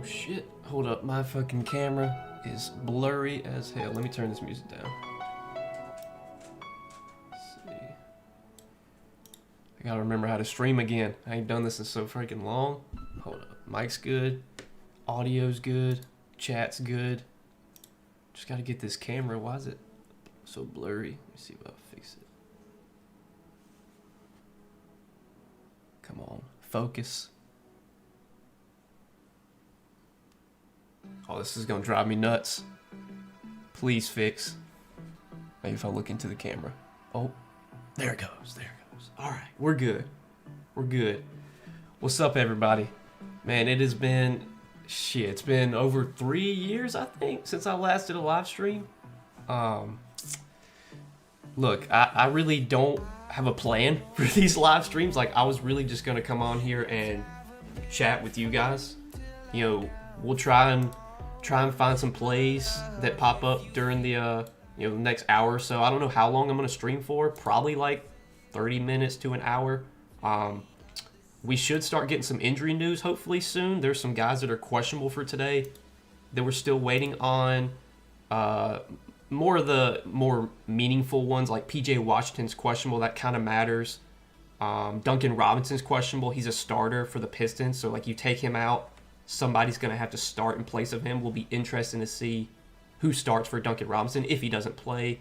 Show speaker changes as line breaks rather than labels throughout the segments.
shit. Hold up, my fucking camera is blurry as hell. Let me turn this music down. Let's see. I gotta remember how to stream again. I ain't done this in so freaking long. Hold up. Mic's good. Audio's good. Chat's good. Just gotta get this camera. Why is it so blurry? Let me see if I'll fix it. Come on. Focus. Oh, this is gonna drive me nuts. Please fix. Maybe if I look into the camera. Oh, there it goes. There it goes. All right, we're good. We're good. What's up, everybody? Man, it has been shit. It's been over 3 years, I think, since I last did a live stream. Look, I really don't have a plan for these live streams. Like, I was really just gonna come on here and chat with you guys. You know, we'll try and find some plays that pop up during the the next hour or so. I don't know how long I'm gonna stream for. Probably like 30 minutes to an hour. We should start getting some injury news hopefully soon. There's some guys that are questionable for today that we're still waiting on. More of the more meaningful ones, like PJ Washington's questionable. That kind of matters. Duncan Robinson's questionable. He's a starter for the Pistons, so like you take him out, somebody's going to have to start in place of him. Will be interesting to see who starts for Duncan Robinson if he doesn't play.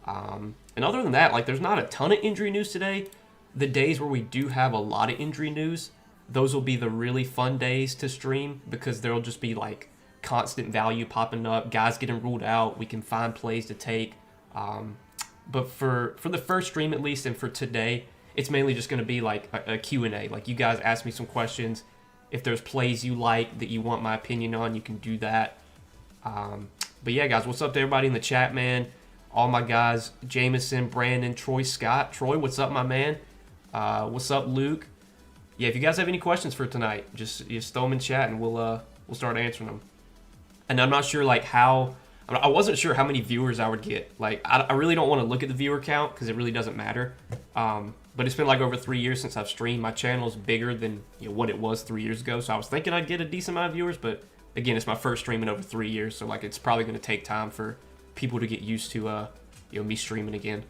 And other than that, like, there's not a ton of injury news today. The days where we do have a lot of injury news, those will be the really fun days to stream because there'll just be like constant value popping up, guys getting ruled out. We can find plays to take. But for the first stream at least, and for today, it's mainly just going to be like a Q&A. Like, you guys ask me some questions. If there's plays you like that you want my opinion on, you can do that. But yeah, guys, what's up to everybody in the chat, man? All my guys, Jameson, Brandon, Troy, Scott. Troy, what's up, my man? What's up, Luke? Yeah, if you guys have any questions for tonight, just throw them in chat and we'll start answering them. And I'm not sure like how. I wasn't sure how many viewers I would get. Like, I really don't want to look at the viewer count because it really doesn't matter. But it's been like over 3 years since I've streamed. My channel is bigger than what it was 3 years ago. So I was thinking I'd get a decent amount of viewers, but again, it's my first stream in over 3 years. So like, it's probably going to take time for people to get used to me streaming again.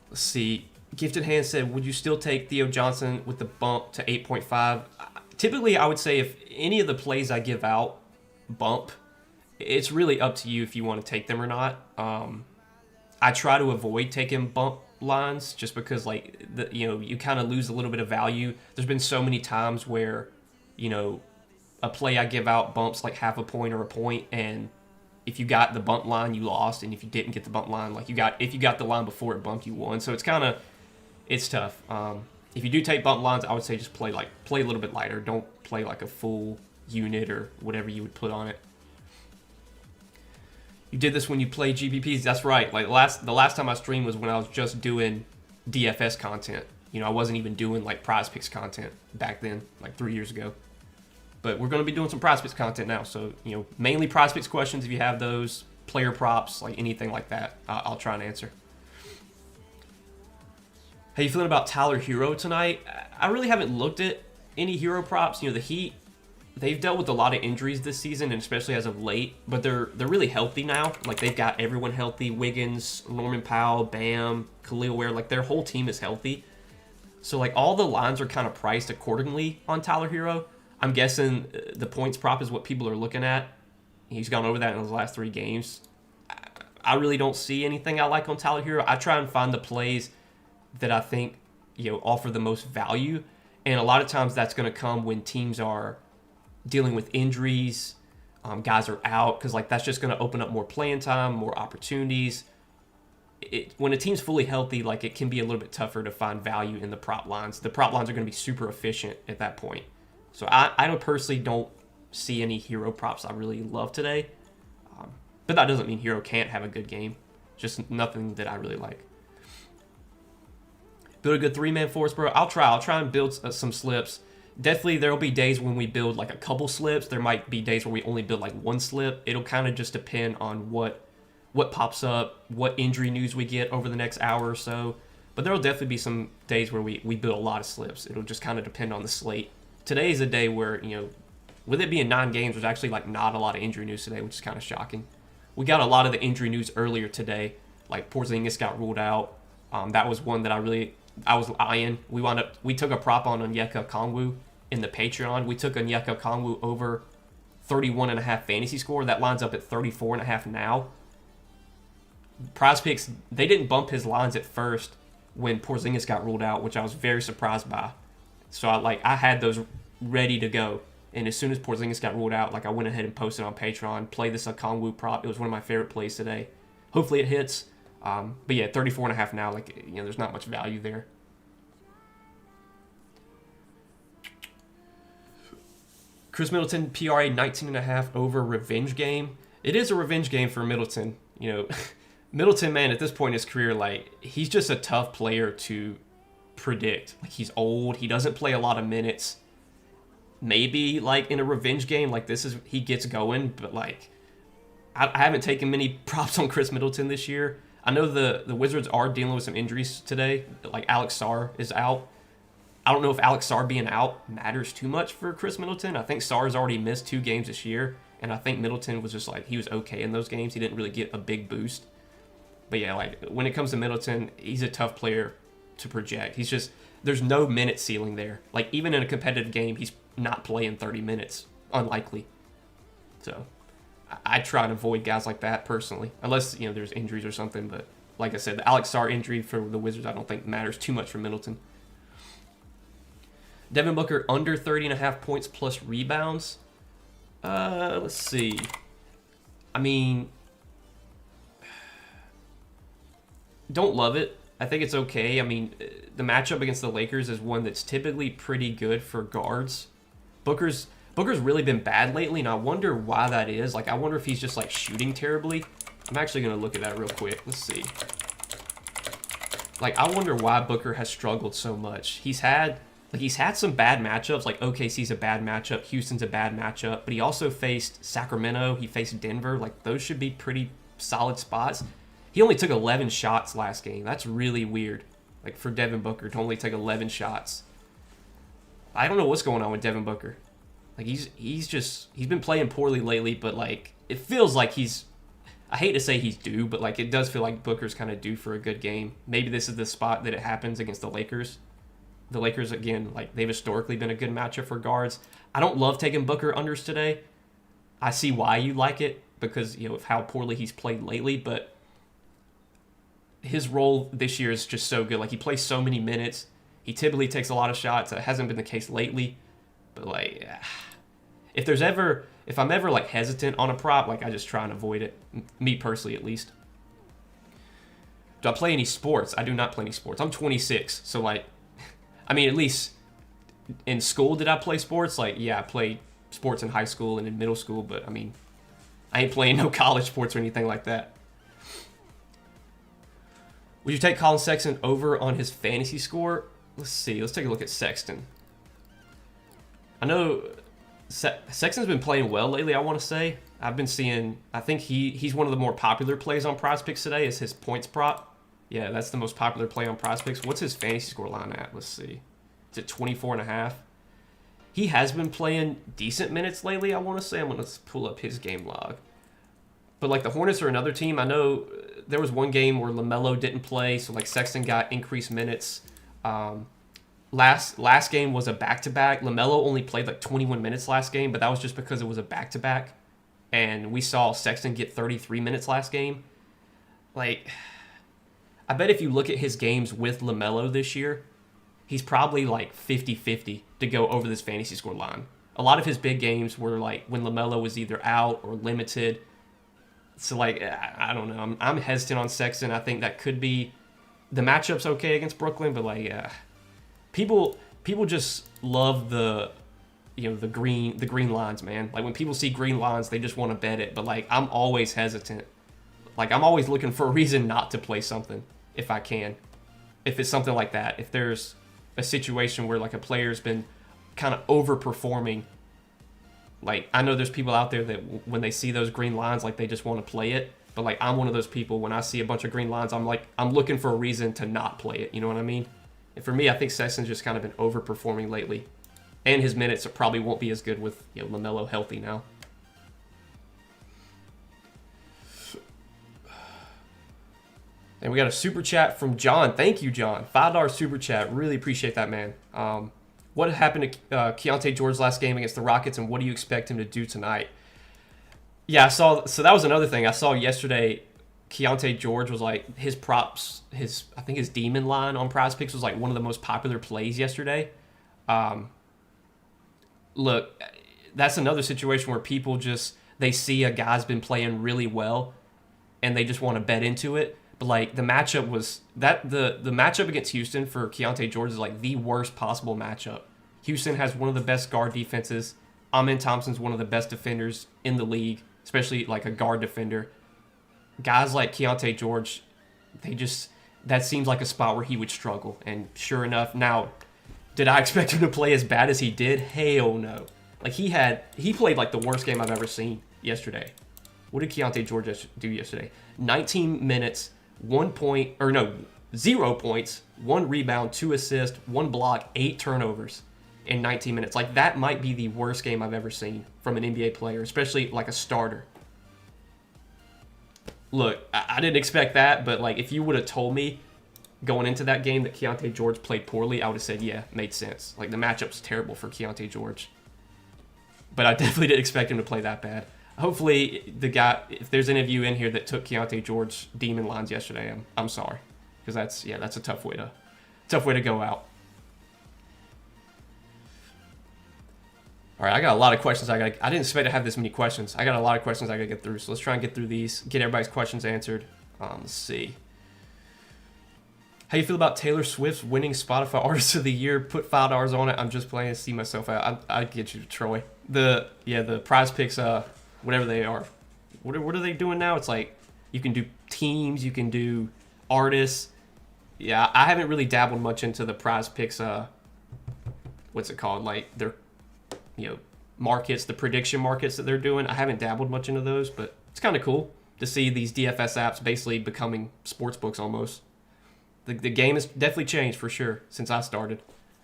Let's see. Gifted Hand said, would you still take Theo Johnson with the bump to 8.5? Typically, I would say if any of the plays I give out bump, it's really up to you if you want to take them or not. I try to avoid taking bump lines just because like you kind of lose a little bit of value. There's been so many times where a play I give out bumps like half a point or a point, and if you got the bump line, you lost, and if you didn't get the bump line, like if you got the line before it bumped, you won. So it's tough. If you do take bump lines, I would say just play a little bit lighter. Don't play like a full unit or whatever you would put on it. You did this when you played GPPs. That's right. Like the last time I streamed was when I was just doing DFS content. I wasn't even doing like Prizepicks content back then, like 3 years ago. But we're going to be doing some Prizepicks content now. So, mainly Prizepicks questions if you have those, player props, like anything like that, I'll try and answer. How you feeling about Tyler Hero tonight? I really haven't looked at any hero props. The Heat, they've dealt with a lot of injuries this season, and especially as of late, but they're really healthy now. Like, they've got everyone healthy. Wiggins, Norman Powell, Bam, Khalil Ware, like their whole team is healthy. So like all the lines are kind of priced accordingly on Tyler Hero. I'm guessing the points prop is what people are looking at. He's gone over that in his last 3 games. I really don't see anything I like on Tyler Hero. I try and find the plays that I think offer the most value, and a lot of times that's going to come when teams are dealing with injuries, guys are out, because like that's just going to open up more playing time, more opportunities. When a team's fully healthy, like it can be a little bit tougher to find value in the prop lines. The prop lines are going to be super efficient at that point. So I personally don't see any hero props I really love today. But that doesn't mean Hero can't have a good game. Just nothing that I really like. Build a good 3-man force, bro. I'll try and build some slips. Definitely there will be days when we build like a couple slips. There might be days where we only build like 1 slip. It'll kind of just depend on what pops up, what injury news we get over the next hour or so. But there will definitely be some days where we build a lot of slips. It'll just kind of depend on the slate. today is a day where, with it being 9 games, there's actually like not a lot of injury news today, which is kind of shocking. We got a lot of the injury news earlier today, like Porzingis got ruled out. That was one that I was eyeing. We took a prop on Onyeka Okongwu in the Patreon. We took Onyeka Okongwu over 31.5 fantasy score. That lines up at 34.5 now. Prizepicks, they didn't bump his lines at first when Porzingis got ruled out, which I was very surprised by. So I had those ready to go. And as soon as Porzingis got ruled out, I went ahead and posted on Patreon, played this Okongwu prop. It was one of my favorite plays today. Hopefully it hits. But yeah, 34.5 now, there's not much value there. Chris Middleton, PRA 19.5 over revenge game. It is a revenge game for Middleton. Middleton, man, at this point in his career, he's just a tough player to predict. He's old. He doesn't play a lot of minutes. Maybe, in a revenge game like this, he gets going. But, I haven't taken many props on Chris Middleton this year. I know the Wizards are dealing with some injuries today. Alex Sarr is out. I don't know if Alex Sarr being out matters too much for Chris Middleton. I think Sarr's already missed 2 games this year, and I think Middleton was just he was okay in those games. He didn't really get a big boost. But yeah, when it comes to Middleton, he's a tough player to project. There's no minute ceiling there. Even in a competitive game, he's not playing 30 minutes. Unlikely. So I try and avoid guys like that personally, unless there's injuries or something. But like I said, the Alex Sarr injury for the Wizards, I don't think matters too much for Middleton. Devin Booker under 30.5 points plus rebounds. Let's see. Don't love it. I think it's okay. The matchup against the Lakers is one that's typically pretty good for guards. Booker's really been bad lately, and I wonder why that is. I wonder if he's just shooting terribly. I'm actually going to look at that real quick. Let's see. I wonder why Booker has struggled so much. He's had some bad matchups. OKC's a bad matchup, Houston's a bad matchup, but he also faced Sacramento, he faced Denver. Those should be pretty solid spots. He only took 11 shots last game. That's really weird. For Devin Booker to only take 11 shots. I don't know what's going on with Devin Booker. He's been playing poorly lately, but it feels like I hate to say he's due, but it does feel like Booker's kind of due for a good game. Maybe this is the spot that it happens against the Lakers. The Lakers, again, they've historically been a good matchup for guards. I don't love taking Booker unders today. I see why you like it because, of how poorly he's played lately, but his role this year is just so good. He plays so many minutes. He typically takes a lot of shots. That hasn't been the case lately. But, if I'm ever, hesitant on a prop, I just try and avoid it. Me personally, at least. Do I play any sports? I do not play any sports. I'm 26, so, at least in school, did I play sports? Yeah, I played sports in high school and in middle school, but, I ain't playing no college sports or anything like that. Would you take Colin Sexton over on his fantasy score? Let's see. Let's take a look at Sexton. I know Sexton's been playing well lately, I want to say. I've been seeing, I think he's one of the more popular plays on Prizepicks today is his points prop. Yeah, that's the most popular play on Prizepicks. What's his fantasy score line at? Let's see. It's at 24.5. He has been playing decent minutes lately, I want to say. I'm going to pull up his game log. But, the Hornets are another team. I know there was one game where LaMelo didn't play, so, Sexton got increased minutes. Last game was a back-to-back. LaMelo only played, 21 minutes last game, but that was just because it was a back-to-back. And we saw Sexton get 33 minutes last game. I bet if you look at his games with LaMelo this year, he's probably 50-50 to go over this fantasy score line. A lot of his big games were when LaMelo was either out or limited. So I don't know. I'm hesitant on Sexton. I think that could be the matchup's okay against Brooklyn, but people just love the green lines, man. When people see green lines, they just want to bet it. But I'm always hesitant. I'm always looking for a reason not to play something if I can. If it's something like that, if there's a situation where a player's been kind of overperforming, I know there's people out there that when they see those green lines, they just want to play it. But I'm one of those people, when I see a bunch of green lines, I'm looking for a reason to not play it. You know what I mean? And for me, I think Sexton's just kind of been overperforming lately. And his minutes probably won't be as good with LaMelo healthy now. And we got a super chat from John. Thank you, John. $5 super chat. Really appreciate that, man. What happened to Keontae George last game against the Rockets, and what do you expect him to do tonight? Yeah, I saw. So that was another thing I saw yesterday. Keontae George was like his props, I think his demon line on Prizepicks was like one of the most popular plays yesterday. Look, that's another situation where people they see a guy's been playing really well, and they just want to bet into it. But like the matchup was the matchup against Houston for Keontae George is like the worst possible matchup. Houston has one of the best guard defenses. Amen Thompson's one of the best defenders in the league, especially like a guard defender. Guys like Keontae George, that seems like a spot where he would struggle. And sure enough, now, did I expect him to play as bad as he did? Hell no. Like he played like the worst game I've ever seen yesterday. What did Keontae George do yesterday? 19 minutes, 0 points, 1 rebound, 2 assists, 1 block, 8 turnovers in 19 minutes. Like that might be the worst game I've ever seen from an NBA player, especially like a starter. Look, I didn't expect that, but like if you would have told me going into that game that Keontae George played poorly, I would have said, yeah, made sense. Like the matchup's terrible for Keontae George. But I definitely didn't expect him to play that bad. Hopefully, if there's any of you in here that took Keontae George demon lines yesterday, I'm sorry, because that's a tough way to go out. All right, I got a lot of questions. I didn't expect to have this many questions. I got a lot of questions I got to get through, so let's try and get through these, get everybody's questions answered. Let's see. How you feel about Taylor Swift's winning Spotify Artist of the Year? Put $5 on it. I'm just playing to see myself out. I get you, Troy. The Prizepicks, whatever they are. What are they doing now? It's like you can do teams, you can do artists. Yeah, I haven't really dabbled much into the Prizepicks. What's it called? Like their markets, the prediction markets that they're doing. I haven't dabbled much into those, but it's kind of cool to see these DFS apps basically becoming sports books almost. The game has definitely changed for sure since I started.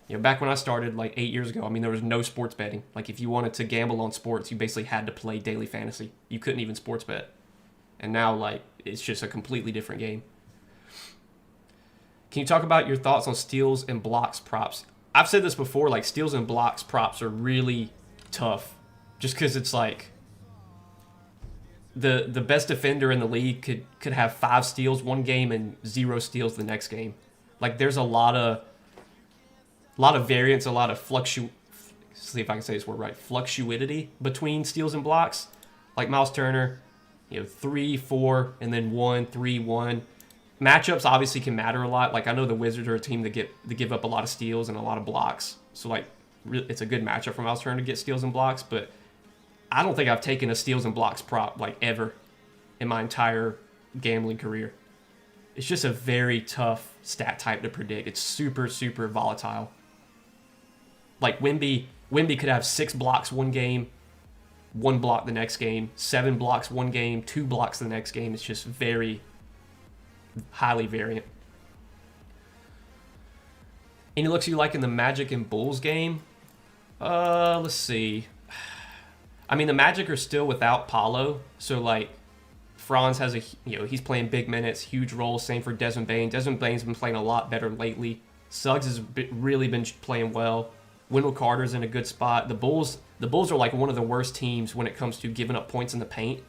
Back when I started like 8 years ago, I mean, there was no sports betting. Like if you wanted to gamble on sports, you basically had to play daily fantasy. You couldn't even sports bet. And now like it's just a completely different game. Can you talk about your thoughts on steals and blocks props? I've said this before, like steals and blocks props are really tough just because it's like the best defender in the league could have 5 steals one game and 0 steals the next game. Like there's a lot of variance, a lot of see if I can say this word right, fluctuidity between steals and blocks. Like Miles Turner, 3, 4, and then 1, 3, 1. Matchups obviously can matter a lot. Like I know the Wizards are a team that give up a lot of steals and a lot of blocks. So like it's a good matchup for Miles Turner to get steals and blocks, but I don't think I've taken a steals and blocks prop like ever in my entire gambling career. It's just a very tough stat type to predict. It's super, super volatile. Like Wemby could have 6 blocks one game, 1 block the next game, 7 blocks one game, 2 blocks the next game. It's just very highly variant. Any looks you like in the Magic and Bulls game? Let's see. I mean, the Magic are still without Paolo, so like Franz has he's playing big minutes, huge role. Same for Desmond Bane. Desmond Bane's been playing a lot better lately. Suggs has really been playing well. Wendell Carter's in a good spot. The Bulls are like one of the worst teams when it comes to giving up points in the paint.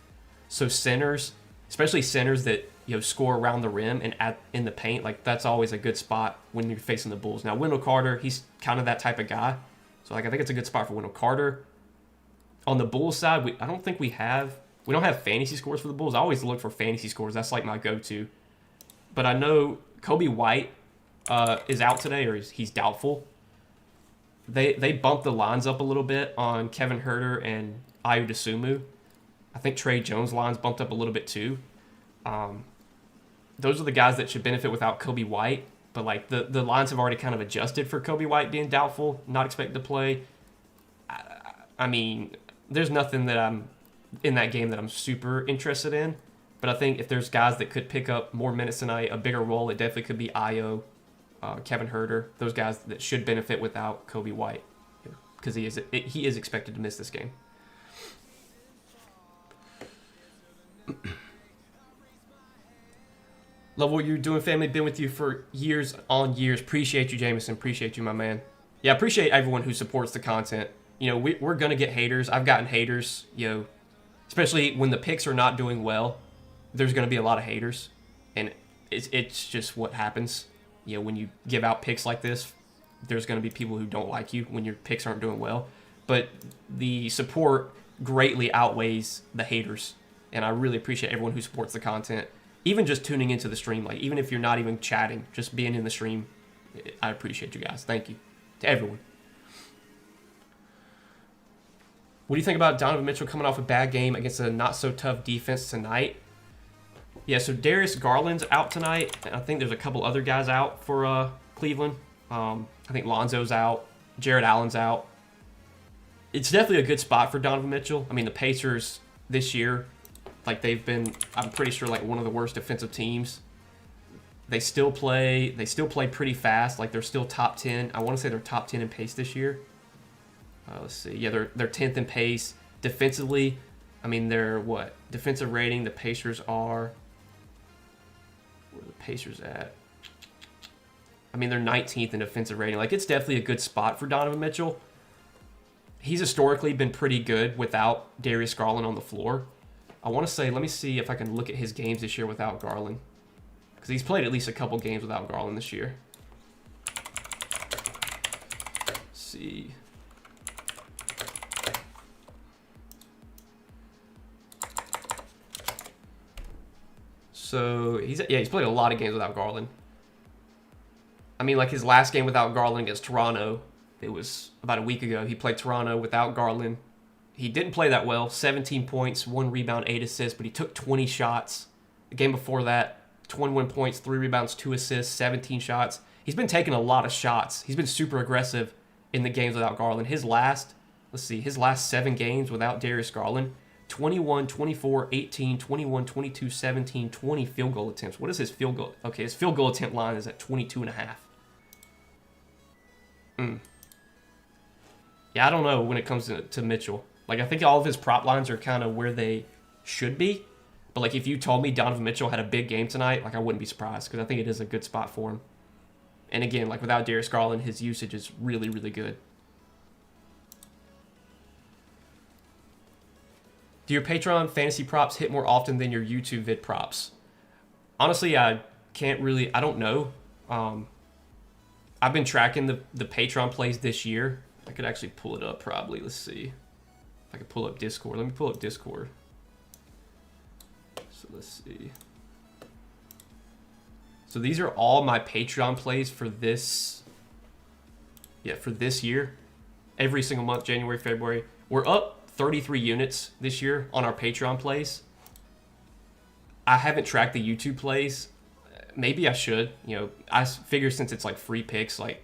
So centers, especially centers that score around the rim and in the paint, like that's always a good spot when you're facing the Bulls. Now Wendell Carter, he's kind of that type of guy, so like I think it's a good spot for Wendell Carter. On the Bulls side, I don't think we don't have fantasy scores for the Bulls. I always look for fantasy scores. That's like my go-to. But I know Kobe White is out today, or he's doubtful. They bumped the lines up a little bit on Kevin Huerter and Ayo Dosunmu. I think Trey Jones' lines bumped up a little bit too. Those are the guys that should benefit without Kobe White. But like the lines have already kind of adjusted for Kobe White being doubtful, not expected to play. I mean, there's nothing that I'm in that game that I'm super interested in. But I think if there's guys that could pick up more minutes tonight, a bigger role, it definitely could be Ayo, Kevin Huerter, those guys that should benefit without Kobe White. because he is expected to miss this game. Love what you're doing, family. Been with you for years on years. Appreciate you, Jameson. Appreciate you, my man. Yeah, appreciate everyone who supports the content. You know, we're going to get haters. I've gotten haters, you know, especially when the picks are not doing well. There's going to be a lot of haters. And it's just what happens. You know, when you give out picks like this, there's going to be people who don't like you when your picks aren't doing well. But the support greatly outweighs the haters. And I really appreciate everyone who supports the content. Even just tuning into the stream, like even if you're not even chatting, just being in the stream, I appreciate you guys. Thank you to everyone. What do you think about Donovan Mitchell coming off a bad game against a not-so-tough defense tonight? Yeah, so Darius Garland's out tonight. And I think there's a couple other guys out for Cleveland. I think Lonzo's out. Jared Allen's out. It's definitely a good spot for Donovan Mitchell. I mean, the Pacers this year, like they've been, I'm pretty sure, like one of the worst defensive teams. They still play pretty fast. Like they're still top 10. I want to say they're top 10 in pace this year. Let's see. Yeah, they're 10th in pace. Defensively, I mean, they're what? Defensive rating, the Pacers are, where are the Pacers at? I mean, they're 19th in defensive rating. Like, it's definitely a good spot for Donovan Mitchell. He's historically been pretty good without Darius Garland on the floor. I want to say, let me see if I can look at his games this year without Garland. Because he's played at least a couple games without Garland this year. Let's see. So, he's played a lot of games without Garland. I mean, like his last game without Garland against Toronto, it was about a week ago. He played Toronto without Garland. He didn't play that well. 17 points, 1 rebound, 8 assists, but he took 20 shots. The game before that, 21 points, 3 rebounds, 2 assists, 17 shots. He's been taking a lot of shots. He's been super aggressive in the games without Garland. His last 7 games without Darius Garland, 21, 24, 18, 21, 22, 17, 20 field goal attempts. What is his field goal? Okay, his field goal attempt line is at 22.5. Yeah, I don't know when it comes to Mitchell. Like, I think all of his prop lines are kind of where they should be. But, like, if you told me Donovan Mitchell had a big game tonight, like, I wouldn't be surprised because I think it is a good spot for him. And, again, like, without Darius Garland, his usage is really, really good. Do your Patreon fantasy props hit more often than your YouTube vid props? Honestly, I don't know. I've been tracking the Patreon plays this year. I could actually pull it up probably. Let's see. If I could pull up Discord. Let me pull up Discord. So let's see. So these are all my Patreon plays for this year. Every single month, January, February. We're up 33 units this year on our Patreon plays. I haven't tracked the YouTube plays. Maybe I should. You know, I figure since it's like free picks, like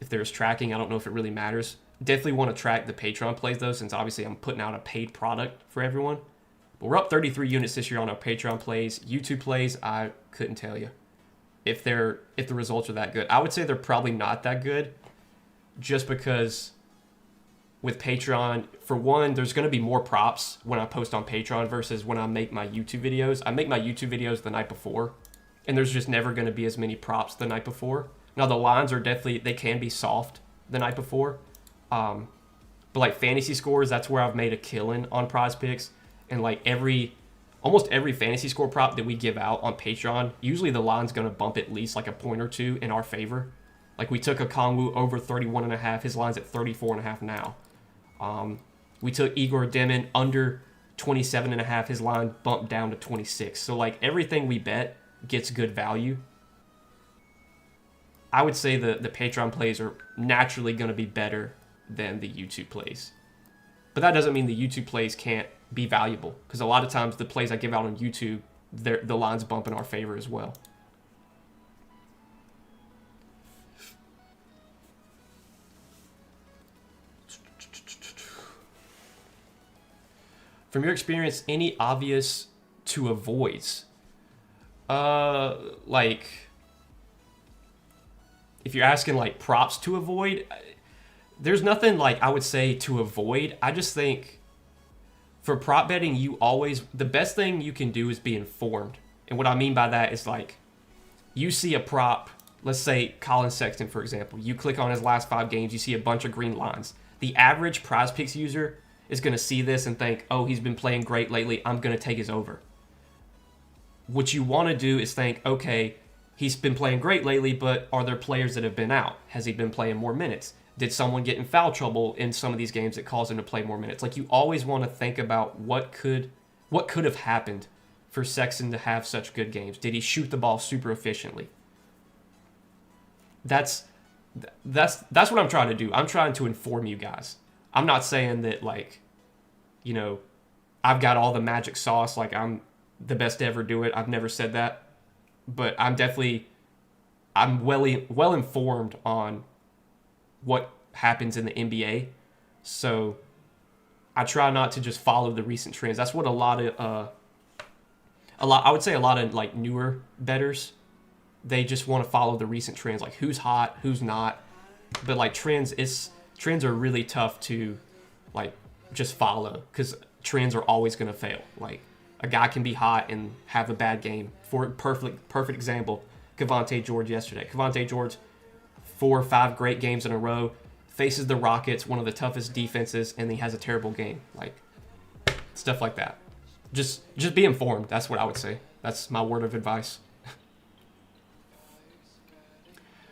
if there's tracking, I don't know if it really matters. Definitely want to track the Patreon plays though, since obviously I'm putting out a paid product for everyone. But we're up 33 units this year on our Patreon plays. YouTube plays, I couldn't tell you if the results are that good. I would say they're probably not that good, just because with Patreon, for one, there's going to be more props when I post on Patreon versus when I make my YouTube videos. I make my YouTube videos the night before, and there's just never going to be as many props the night before. Now, the lines are definitely, they can be soft the night before. But like fantasy scores, that's where I've made a killing on Prizepicks. And like almost every fantasy score prop that we give out on Patreon, usually the line's going to bump at least like a point or two in our favor. Like we took a Kongwu over 31.5. His line's at 34.5 now. We took Igor Demin under 27.5. His line bumped down to 26. So like everything we bet gets good value. I would say the Patreon plays are naturally going to be better than the YouTube plays. But that doesn't mean the YouTube plays can't be valuable, because a lot of times the plays I give out on YouTube, the lines bump in our favor as well. From your experience, any obvious to avoids? Like, if you're asking like props to avoid, there's nothing like I would say to avoid. I just think for prop betting, the best thing you can do is be informed. And what I mean by that is like you see a prop, let's say Colin Sexton, for example. You click on his last 5 games, you see a bunch of green lines. The average Prizepicks user is going to see this and think, oh, he's been playing great lately, I'm going to take his over. What you want to do is think, okay, he's been playing great lately, but are there players that have been out? Has he been playing more minutes? Did someone get in foul trouble in some of these games that caused him to play more minutes? Like, you always want to think about what could have happened for Sexton to have such good games. Did he shoot the ball super efficiently? That's what I'm trying to do. I'm trying to inform you guys. I'm not saying that, like, you know, I've got all the magic sauce, like I'm the best to ever do it. I've never said that. But I'm well informed on what happens in the NBA. So I try not to just follow the recent trends. That's what a lot of like newer bettors, they just want to follow the recent trends, like who's hot, who's not. But like trends are really tough to like just follow because trends are always going to fail. Like a guy can be hot and have a bad game. For perfect example, Kevonte George yesterday. Kevonte George, 4 or 5 great games in a row, faces the Rockets, one of the toughest defenses, and he has a terrible game. Like stuff like that. Just be informed. That's what I would say. That's my word of advice.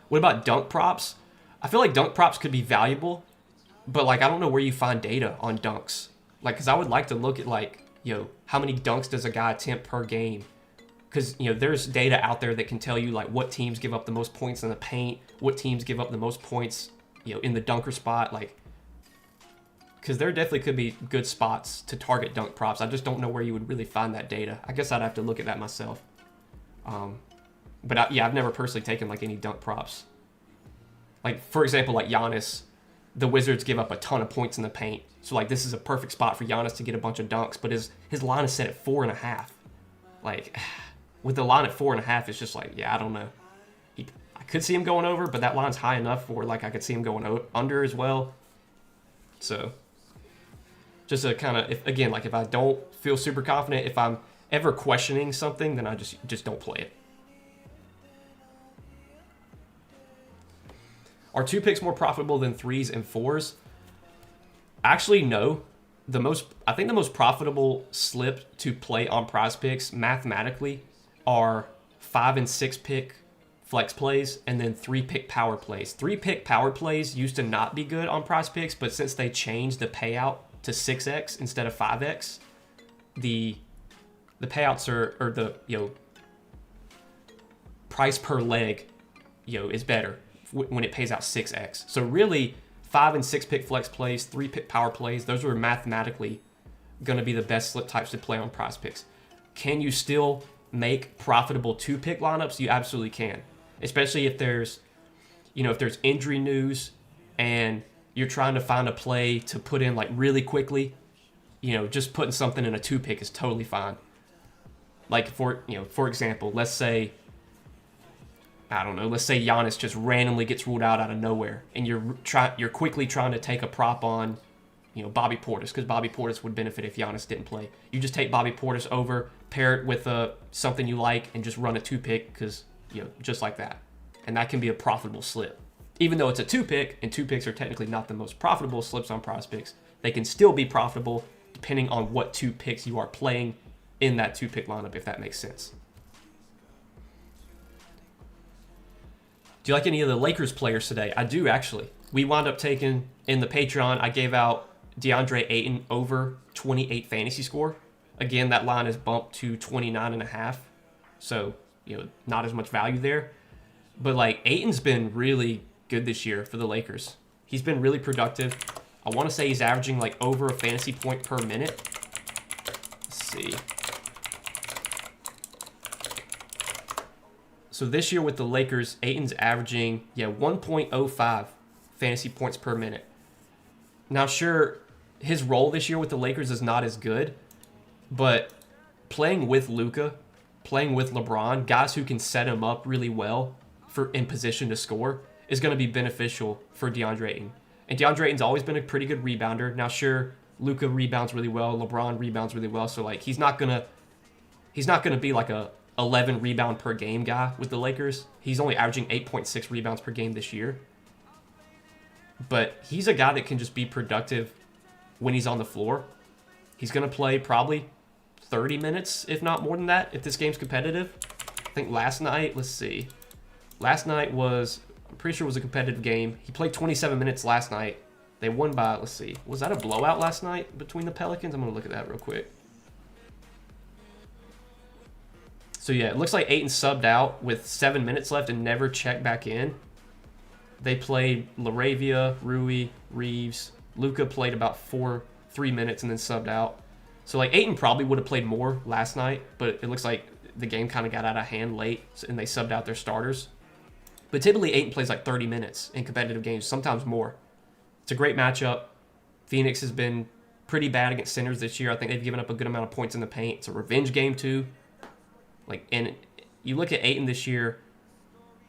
What about dunk props? I feel like dunk props could be valuable, but like I don't know where you find data on dunks. Like, because I would like to look at like, how many dunks does a guy attempt per game? Because, there's data out there that can tell you like what teams give up the most points in the paint, what teams give up the most points, in the dunker spot. Like, because there definitely could be good spots to target dunk props. I just don't know where you would really find that data. I guess I'd have to look at that myself. But I've never personally taken like any dunk props. Like, for example, like Giannis, the Wizards give up a ton of points in the paint. So like this is a perfect spot for Giannis to get a bunch of dunks, but his line is set at 4.5. Like, with the line at 4.5, it's just like, I don't know. I could see him going over, but that line's high enough for like I could see him going under as well. So just a kind of, if I don't feel super confident, if I'm ever questioning something, then I just don't play it. Are 2 picks more profitable than 3s and 4s? Actually, no. I think the most profitable slip to play on Prizepicks mathematically are 5 and 6 pick flex plays and then 3 pick power plays. 3 pick power plays used to not be good on Prizepicks, but since they changed the payout to 6x instead of 5x, the payouts or the price per leg is better when it pays out 6x. So really, 5 and 6 pick flex plays, 3 pick power plays, those are mathematically going to be the best slip types to play on Prizepicks. Can you still make profitable 2 pick lineups? You absolutely can, especially if there's injury news and you're trying to find a play to put in like really quickly. Just putting something in a 2 pick is totally fine. Like for example, let's say Giannis just randomly gets ruled out of nowhere, and you're quickly trying to take a prop on, Bobby Portis, because Bobby Portis would benefit if Giannis didn't play. You just take Bobby Portis over, pair it with something you like, and just run a 2 pick, because just like that, and that can be a profitable slip. Even though it's a 2 pick, and 2 picks are technically not the most profitable slips on Prizepicks, they can still be profitable depending on what 2 picks you are playing in that 2 pick lineup, if that makes sense. Do you like any of the Lakers players today? I do, actually. We wound up taking, in the Patreon, I gave out DeAndre Ayton over 28 fantasy score. Again, that line is bumped to 29.5. So, not as much value there. But, like, Ayton's been really good this year for the Lakers. He's been really productive. I want to say he's averaging, like, over a fantasy point per minute. Let's see. So this year with the Lakers, Ayton's averaging 1.05 fantasy points per minute. Now, sure, his role this year with the Lakers is not as good, but playing with Luka, playing with LeBron, guys who can set him up really well in position to score, is going to be beneficial for DeAndre Ayton. And DeAndre Ayton's always been a pretty good rebounder. Now, sure, Luka rebounds really well. LeBron rebounds really well. So, like, he's not gonna be like a 11 rebound per game guy with the Lakers. He's only averaging 8.6 rebounds per game this year. But he's a guy that can just be productive when he's on the floor. He's going to play probably 30 minutes, if not more than that, if this game's competitive. I think last night, let's see. Last night was, I'm pretty sure it was a competitive game. He played 27 minutes last night. They won by, let's see. Was that a blowout last night between the Pelicans? I'm going to look at that real quick. So yeah, it looks like Ayton subbed out with 7 minutes left and never checked back in. They played LaRavia, Rui, Reeves. Luka played about 3 minutes and then subbed out. So like Ayton probably would have played more last night, but it looks like the game kind of got out of hand late and they subbed out their starters. But typically Ayton plays like 30 minutes in competitive games, sometimes more. It's a great matchup. Phoenix has been pretty bad against centers this year. I think they've given up a good amount of points in the paint. It's a revenge game too. Like, and you look at Ayton this year,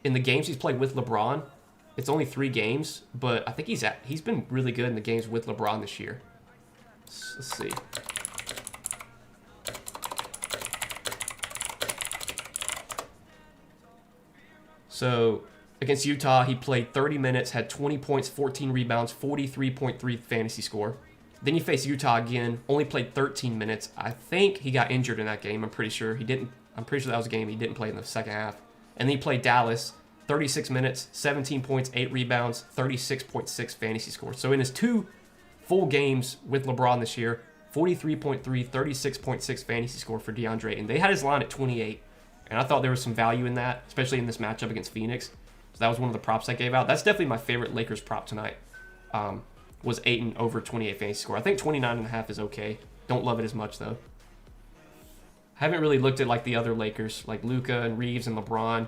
in the games he's played with LeBron, it's only 3 games, but I think he's been really good in the games with LeBron this year. Let's see. So, against Utah, he played 30 minutes, had 20 points, 14 rebounds, 43.3 fantasy score. Then you face Utah again, only played 13 minutes. I think he got injured in that game. I'm pretty sure that was a game he didn't play in the second half. And then he played Dallas, 36 minutes, 17 points, 8 rebounds, 36.6 fantasy score. So in his 2 full games with LeBron this year, 43.3, 36.6 fantasy score for DeAndre. And they had his line at 28. And I thought there was some value in that, especially in this matchup against Phoenix. So that was one of the props I gave out. That's definitely my favorite Lakers prop tonight. Was Ayton over 28 fantasy score. I think 29.5 is okay. Don't love it as much, though. I haven't really looked at like the other Lakers, like Luka and Reeves and LeBron.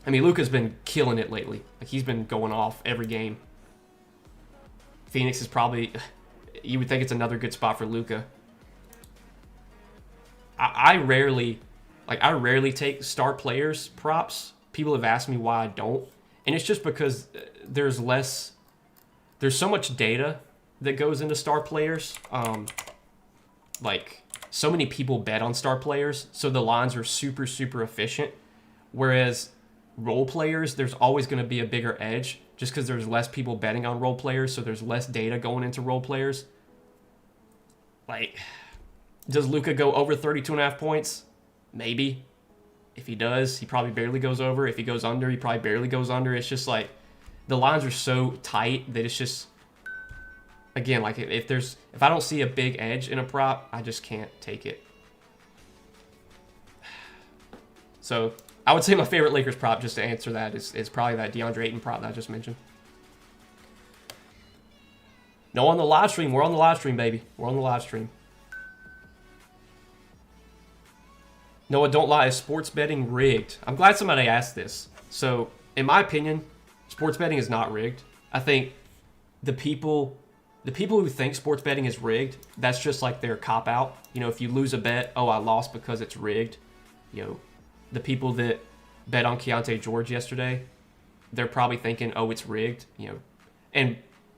I mean, Luka's been killing it lately. Like, he's been going off every game. Phoenix is probably, you would think it's another good spot for Luka. I rarely take star players props. People have asked me why I don't. And it's just because there's so much data that goes into star players. Like, so many people bet on star players, so the lines are super, super efficient. Whereas role players, there's always going to be a bigger edge just because there's less people betting on role players, so there's less data going into role players. Like, does Luka go over 32.5 points? Maybe. If he does, he probably barely goes over. If he goes under, he probably barely goes under. It's just like, the lines are so tight that it's just, again, like if I don't see a big edge in a prop, I just can't take it. So I would say my favorite Lakers prop, just to answer that, is probably that DeAndre Ayton prop that I just mentioned. No, on the live stream. We're on the live stream, baby. We're on the live stream. Noah, don't lie. Is sports betting rigged? I'm glad somebody asked this. So, in my opinion, sports betting is not rigged. I think the people who think sports betting is rigged, that's just like their cop-out. You know, if you lose a bet, oh, I lost because it's rigged. You know, the people that bet on Keontae George yesterday, they're probably thinking, oh, it's rigged. You know, and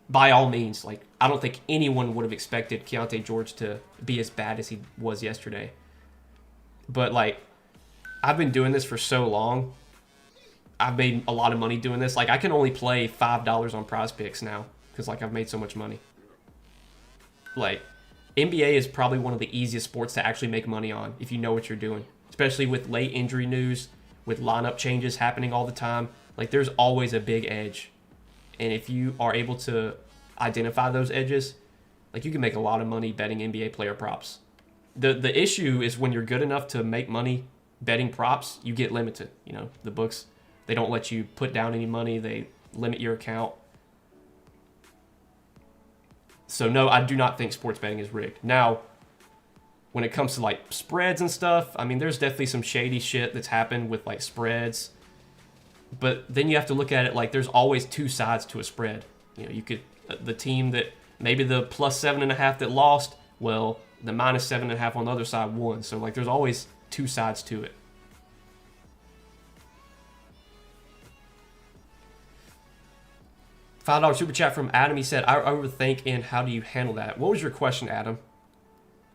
by all means, like, I don't think anyone would have expected Keontae George to be as bad as he was yesterday. But, like, I've been doing this for so long. I've made a lot of money doing this. Like, I can only play $5 on Prizepicks now because, like, I've made so much money. Like, NBA is probably one of the easiest sports to actually make money on if you know what you're doing. Especially with late injury news, with lineup changes happening all the time. Like, there's always a big edge. And if you are able to identify those edges, like, you can make a lot of money betting NBA player props. The issue is when you're good enough to make money betting props, you get limited. You know, the books, they don't let you put down any money. They limit your account. So, no, I do not think sports betting is rigged. Now, when it comes to, like, spreads and stuff, I mean, there's definitely some shady shit that's happened with, like, spreads. But then you have to look at it like there's always 2 sides to a spread. You know, you could, the team that, maybe the plus 7.5 that lost, well, the minus 7.5 on the other side won. So, like, there's always 2 sides to it. $5 super chat from Adam. He said, I overthink, and how do you handle that? What was your question, Adam?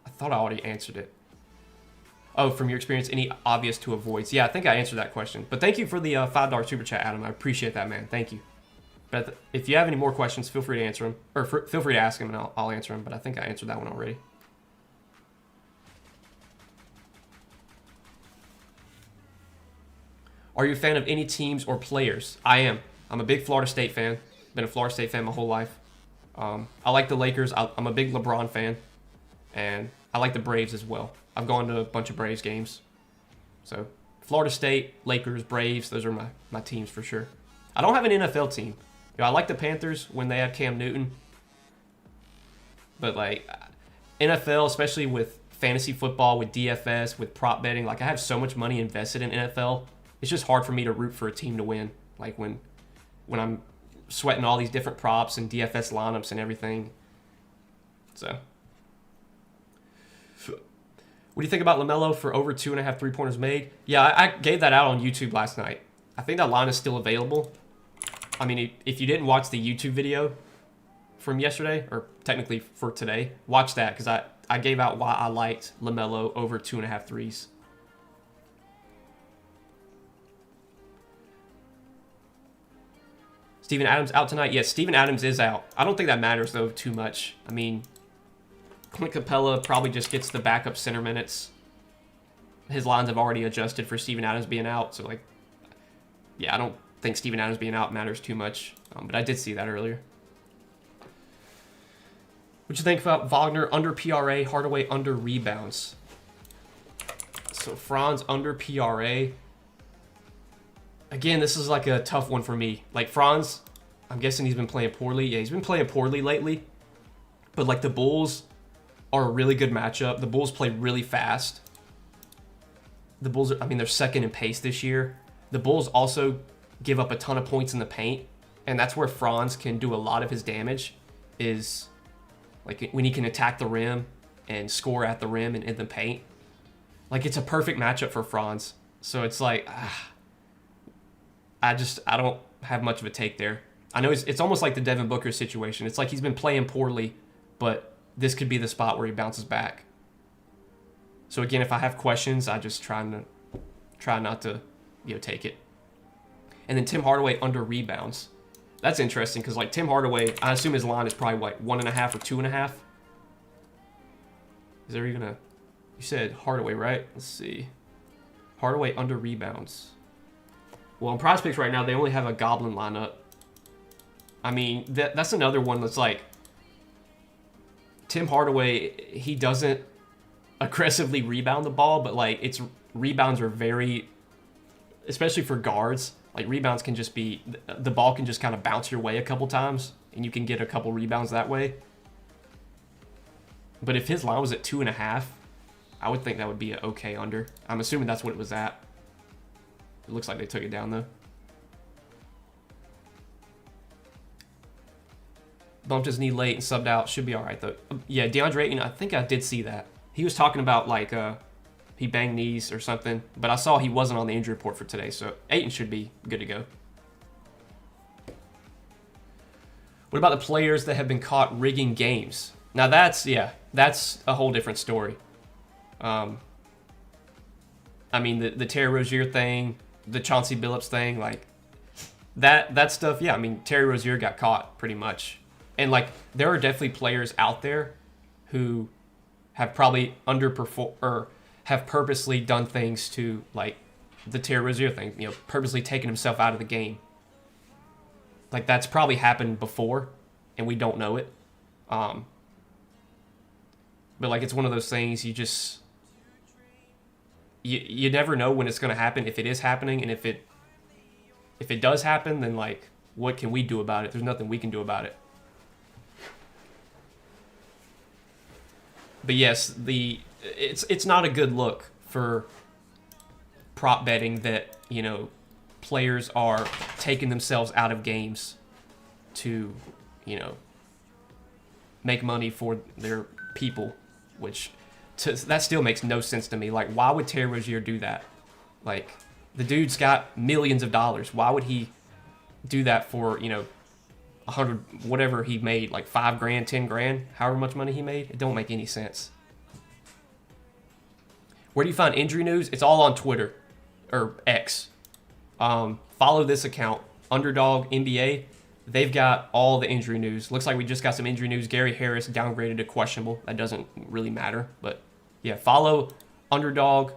I thought I already answered it. Oh, from your experience, any obvious to avoid? Yeah, I think I answered that question. But thank you for the $5 super chat, Adam. I appreciate that, man. Thank you. But if you have any more questions, feel free to answer them. Or feel free to ask them, and I'll answer them. But I think I answered that one already. Are you a fan of any teams or players? I am. I'm a big Florida State fan. Been a Florida State fan my whole life. I like the Lakers. I'm a big LeBron fan. And I like the Braves as well. I've gone to a bunch of Braves games. So, Florida State, Lakers, Braves, those are my teams for sure. I don't have an NFL team. You know, I like the Panthers when they had Cam Newton. But, like, NFL, especially with fantasy football, with DFS, with prop betting, like, I have so much money invested in NFL. It's just hard for me to root for a team to win. Like, when I'm sweating all these different props and DFS lineups and everything. So, what do you think about LaMelo for over 2.5 3-pointers made? Yeah, I gave that out on YouTube last night. I think that line is still available. I mean, if you didn't watch the YouTube video from yesterday, or technically for today, watch that, because I gave out why I liked LaMelo over 2.5 threes. Steven Adams out tonight? Yes, Steven Adams is out. I don't think that matters, though, too much. I mean, Clint Capella probably just gets the backup center minutes. His lines have already adjusted for Steven Adams being out. So, like, yeah, I don't think Steven Adams being out matters too much. But I did see that earlier. What you think about Wagner under PRA, Hardaway under rebounds? So, Franz under PRA. Again, this is like a tough one for me. Like, Franz, I'm guessing he's been playing poorly. Yeah, he's been playing poorly lately. But, like, the Bulls are a really good matchup. The Bulls play really fast. The Bulls, they're second in pace this year. The Bulls also give up a ton of points in the paint. And that's where Franz can do a lot of his damage, is like when he can attack the rim and score at the rim and in the paint. Like, it's a perfect matchup for Franz. So it's like, I don't have much of a take there. I know it's almost like the Devin Booker situation. It's like he's been playing poorly, but this could be the spot where he bounces back. So again, if I have questions, I just try not to, take it. And then Tim Hardaway under rebounds. That's interesting because, like, Tim Hardaway, I assume his line is probably like 1.5 or 2.5. Is there even a? You said Hardaway, right? Let's see. Hardaway under rebounds. Well, on Prizepicks right now, they only have a Goblin lineup. I mean, that's another one that's like, Tim Hardaway, he doesn't aggressively rebound the ball, but, like, its rebounds are very, especially for guards, like, rebounds can just be, the ball can just kind of bounce your way a couple times, and you can get a couple rebounds that way. But if his line was at 2.5, I would think that would be an okay under. I'm assuming that's what it was at. It looks like they took it down, though. Bumped his knee late and subbed out. Should be all right, though. Yeah, DeAndre Ayton, I think I did see that. He was talking about, like, he banged knees or something. But I saw he wasn't on the injury report for today, so Ayton should be good to go. What about the players that have been caught rigging games? Now, that's a whole different story. The Terry Rozier thing, the Chauncey Billups thing, like, that stuff, yeah, Terry Rozier got caught pretty much. And, like, there are definitely players out there who have probably underperformed or have purposely done things to, like, the Terry Rozier thing, purposely taking himself out of the game. Like, that's probably happened before, and we don't know it. But, like, it's one of those things you never know when it's going to happen, if it is happening, and if it does happen, then, like, what can we do about it? There's nothing we can do about it. But yes, it's not a good look for prop betting that, players are taking themselves out of games to, make money for their people, which that still makes no sense to me. Like, why would Terry Rozier do that? Like, the dude's got millions of dollars. Why would he do that for, 100, whatever he made, like 5 grand, 10 grand, however much money he made. It don't make any sense. Where do you find injury news? It's all on Twitter or X. Follow this account, Underdog NBA. They've got all the injury news. Looks like we just got some injury news. Gary Harris downgraded to questionable. That doesn't really matter, but yeah, follow Underdog.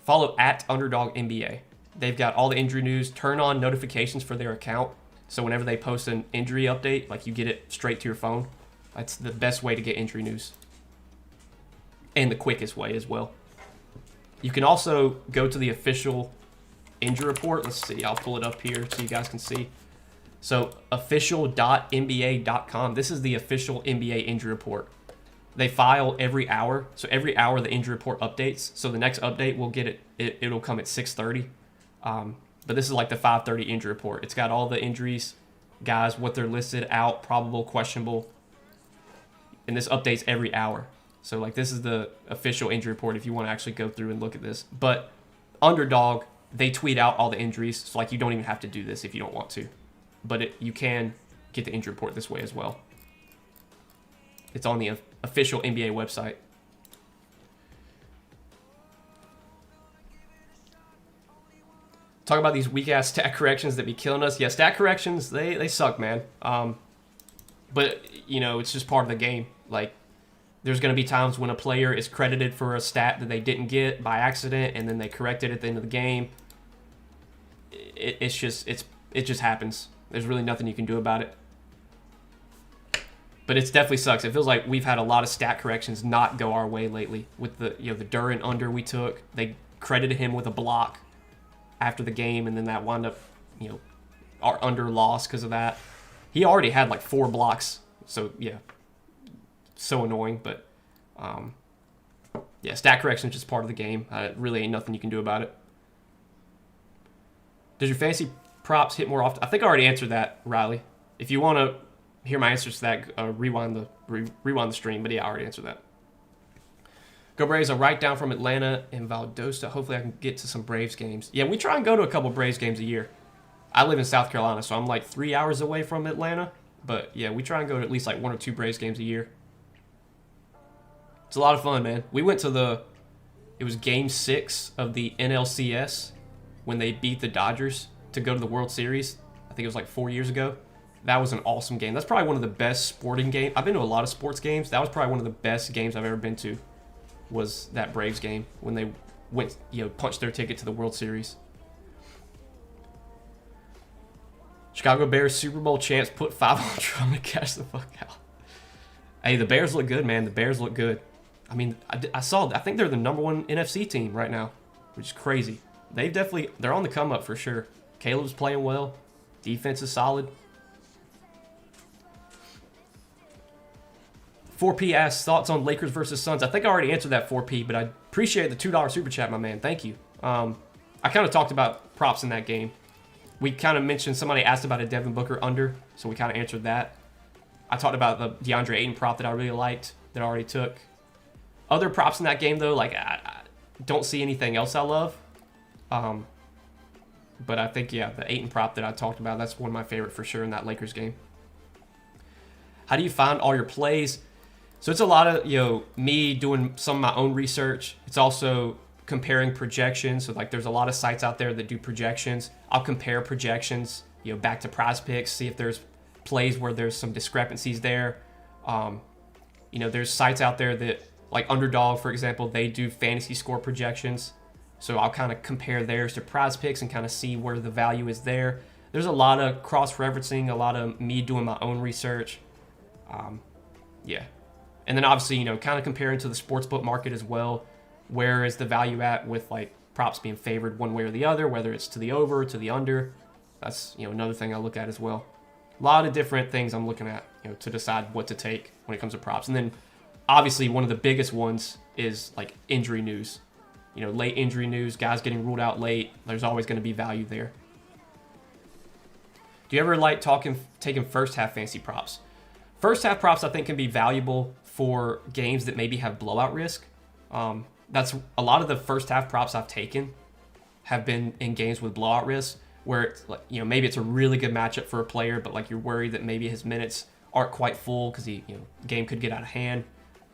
Follow at Underdog NBA. They've got all the injury news. Turn on notifications for their account, so whenever they post an injury update, like you get it straight to your phone. That's the best way to get injury news, and the quickest way as well. You can also go to the official injury report. Let's see. I'll pull it up here so you guys can see. So official.nba.com. This is the official NBA injury report. They file every hour. So every hour the injury report updates. So the next update we'll get it'll come at 6:30. But this is like the 5:30 injury report. It's got all the injuries, guys, what they're listed, out, probable, questionable. And this updates every hour. So like this is the official injury report if you want to actually go through and look at this. But Underdog, they tweet out all the injuries. So like you don't even have to do this if you don't want to. But you can get the injury report this way as well. It's on the official NBA website. Talk about these weak-ass stat corrections that be killing us. Yeah, stat corrections, they suck, man. But, you know, it's just part of the game. Like, there's going to be times when a player is credited for a stat that they didn't get by accident, and then they correct it at the end of the game. It just happens. There's really nothing you can do about it. But it definitely sucks. It feels like we've had a lot of stat corrections not go our way lately. With the the Durant under we took, they credited him with a block after the game, and then that wound up, our under loss because of that. He already had like 4 blocks, so yeah, so annoying. But yeah, stat correction is just part of the game. Really ain't nothing you can do about it. Does your fantasy props hit more often? I think I already answered that, Riley. If you want to hear my answers to that, rewind the stream. But yeah, I already answered that. Go Braves! I'll write down from Atlanta and Valdosta. Hopefully I can get to some Braves games. Yeah, we try and go to a couple Braves games a year. I live in South Carolina, so I'm like 3 hours away from Atlanta. But yeah, we try and go to at least like 1 or 2 Braves games a year. It's a lot of fun, man. We went to it was Game 6 of the NLCS when they beat the Dodgers to go to the World Series. I think it was like 4 years ago. That was an awesome game. That's probably one of the best sporting games. I've been to a lot of sports games. That was probably one of the best games I've ever been to. Was that Braves game when they went, punched their ticket to the World Series. Chicago Bears Super Bowl champs put 500 on to cash the fuck out. Hey, the Bears look good, man. The Bears look good. I mean, I think they're the #1 NFC team right now, which is crazy. They're on the come up for sure. Caleb's playing well. Defense is solid. 4P asks, thoughts on Lakers versus Suns? I think I already answered that, 4P, but I appreciate the $2 super chat, my man. Thank you. I kind of talked about props in that game. We kind of mentioned, somebody asked about a Devin Booker under, so we kind of answered that. I talked about the DeAndre Ayton prop that I really liked, that I already took. Other props in that game, though, like I don't see anything else I love. But I think, yeah, the Ayton prop that I talked about, that's one of my favorite for sure in that Lakers game. How do you find all your plays? So it's a lot of, me doing some of my own research. It's also comparing projections. So like there's a lot of sites out there that do projections. I'll compare projections, back to Prizepicks, see if there's plays where there's some discrepancies there. There's sites out there that, like Underdog, for example, they do fantasy score projections. So I'll kind of compare theirs to Prizepicks and kind of see where the value is there. There's a lot of cross-referencing, a lot of me doing my own research. Yeah. And then obviously, kind of comparing to the sportsbook market as well. Where is the value at with like props being favored one way or the other, whether it's to the over, to the under. That's, another thing I look at as well. A lot of different things I'm looking at, to decide what to take when it comes to props. And then obviously one of the biggest ones is like injury news. Late injury news, guys getting ruled out late. There's always going to be value there. Do you ever like taking first half fantasy props? First half props I think can be valuable for games that maybe have blowout risk. That's a lot of the first half props I've taken have been in games with blowout risk. where it's like, maybe it's a really good matchup for a player, but like you're worried that maybe his minutes aren't quite full because the game could get out of hand.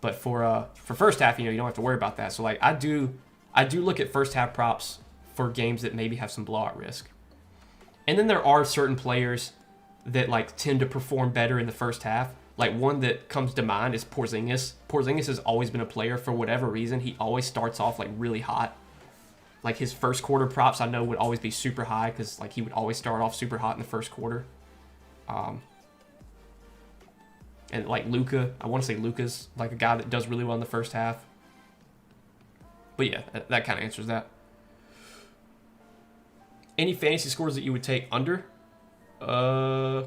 But for first half, you don't have to worry about that. So like I do look at first half props for games that maybe have some blowout risk. And then there are certain players that like tend to perform better in the first half. Like one that comes to mind is Porzingis. Porzingis has always been a player, for whatever reason, he always starts off like really hot. Like his first quarter props I know would always be super high because like he would always start off super hot in the first quarter. And like Luka, I want to say Luka's like a guy that does really well in the first half. But yeah, that kind of answers that. Any fantasy scores that you would take under? I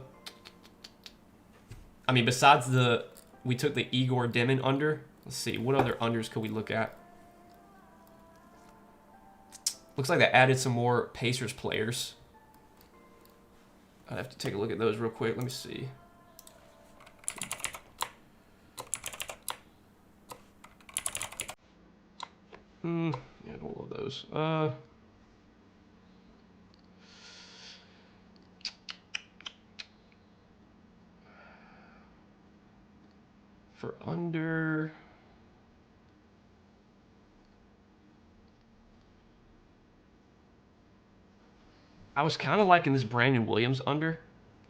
mean, besides we took the Igor Demon under. Let's see, what other unders could we look at? Looks like they added some more Pacers players. I'd have to take a look at those real quick. Let me see. Yeah, I don't love those. For under, I was kind of liking this Brandon Williams under.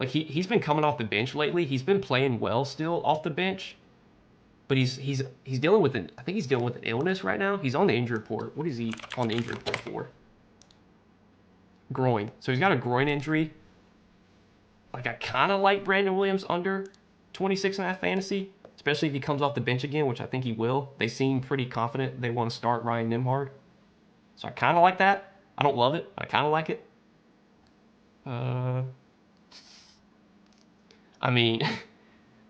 Like he's been coming off the bench lately. He's been playing well still off the bench. But he's dealing with I think he's dealing with an illness right now. He's on the injury report. What is he on the injury report for? Groin. So he's got a groin injury. Like I kind of like Brandon Williams under 26.5 fantasy, especially if he comes off the bench again, which I think he will. They seem pretty confident they want to start Ryan Nembhard. So I kind of like that. I don't love it, but I kind of like it. I mean,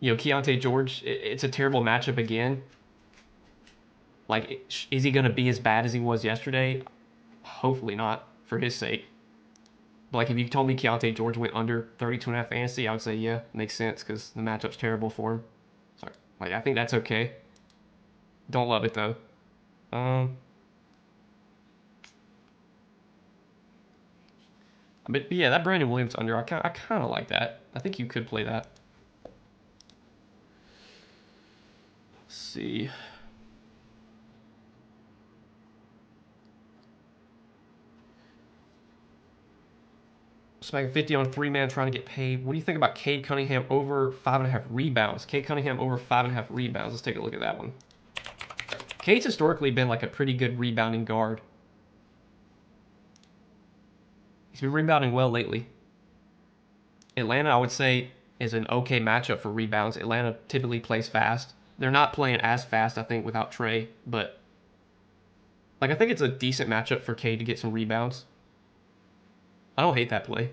Keontae George, it's a terrible matchup again. Like, is he going to be as bad as he was yesterday? Hopefully not, for his sake. But, like, if you told me Keontae George went under 32.5 fantasy, I would say, yeah, makes sense, because the matchup's terrible for him. Sorry. Like, I think that's okay. Don't love it, though. But yeah, that Brandon Williams under, I kind of like that. I think you could play that. Let's see. Smacking 50 on a 3-man trying to get paid. What do you think about Cade Cunningham over 5.5 rebounds? Cade Cunningham over 5.5 rebounds. Let's take a look at that one. Cade's historically been like a pretty good rebounding guard. He's been rebounding well lately. Atlanta, I would say, is an okay matchup for rebounds. Atlanta typically plays fast. They're not playing as fast, I think, without Trey, but like I think it's a decent matchup for Cade to get some rebounds. I don't hate that play.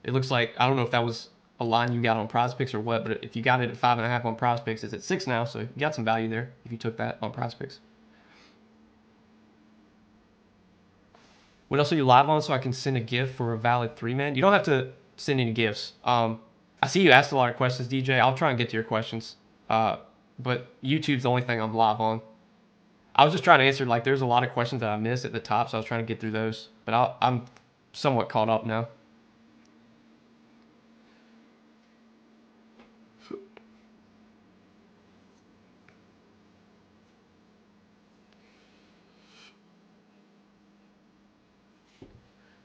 It looks like, I don't know if that was a line you got on Prizepicks or what, but if you got it at 5.5 on Prizepicks, it's at 6 now, so you got some value there if you took that on Prizepicks. What else are you live on so I can send a gift for a valid 3-man? You don't have to send any gifts. I see you asked a lot of questions, DJ. I'll try and get to your questions. But YouTube's the only thing I'm live on. I was just trying to answer, like, there's a lot of questions that I missed at the top, so I was trying to get through those. But I'm somewhat caught up now.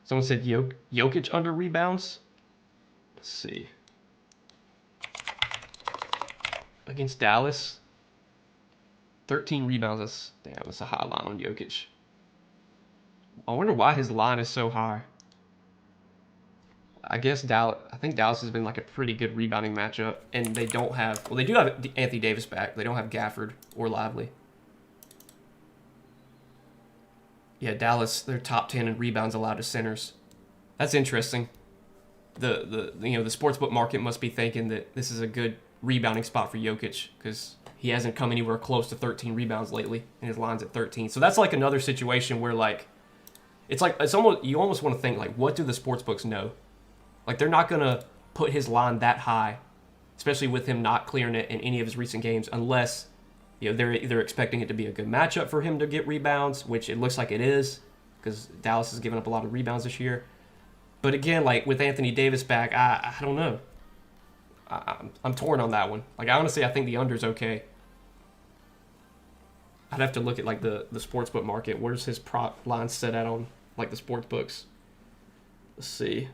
Someone said Jokic under rebounds. Let's see. Against Dallas, 13 rebounds. That's a high line on Jokic. I wonder why his line is so high. I think Dallas has been like a pretty good rebounding matchup, and they don't have. Well, they do have Anthony Davis back. They don't have Gafford or Lively. Yeah, Dallas, they're top 10 in rebounds allowed to centers. That's interesting. The sportsbook market must be thinking that this is a good rebounding spot for Jokic because he hasn't come anywhere close to 13 rebounds lately, and his line's at 13. So that's like another situation where like it's almost you almost want to think like, what do the sportsbooks know? Like they're not gonna put his line that high, especially with him not clearing it in any of his recent games, unless they're either expecting it to be a good matchup for him to get rebounds, which it looks like it is, because Dallas has given up a lot of rebounds this year. But again, like with Anthony Davis back, I don't know. I'm torn on that one. Like honestly, I think the under's okay. I'd have to look at like the sportsbook market. Where's his prop line set at on like the sports books? Let's see.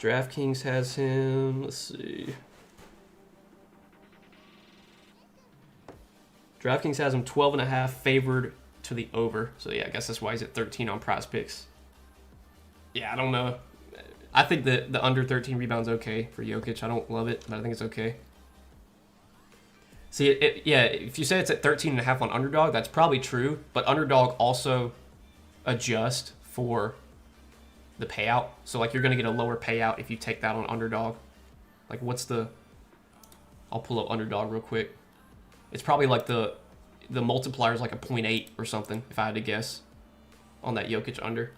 DraftKings has him. Let's see. DraftKings has him 12.5 favored to the over. So yeah, I guess that's why he's at 13 on Prizepicks. Yeah, I don't know. I think that the under 13 rebounds okay for Jokic. I don't love it, but I think it's okay. See, yeah, if you say it's at 13.5 on underdog, that's probably true. But underdog also adjust for the payout. So like you're gonna get a lower payout if you take that on underdog. Like what's the? I'll pull up underdog real quick. It's probably like the multiplier is like a 0.8 or something if I had to guess on that Jokic under.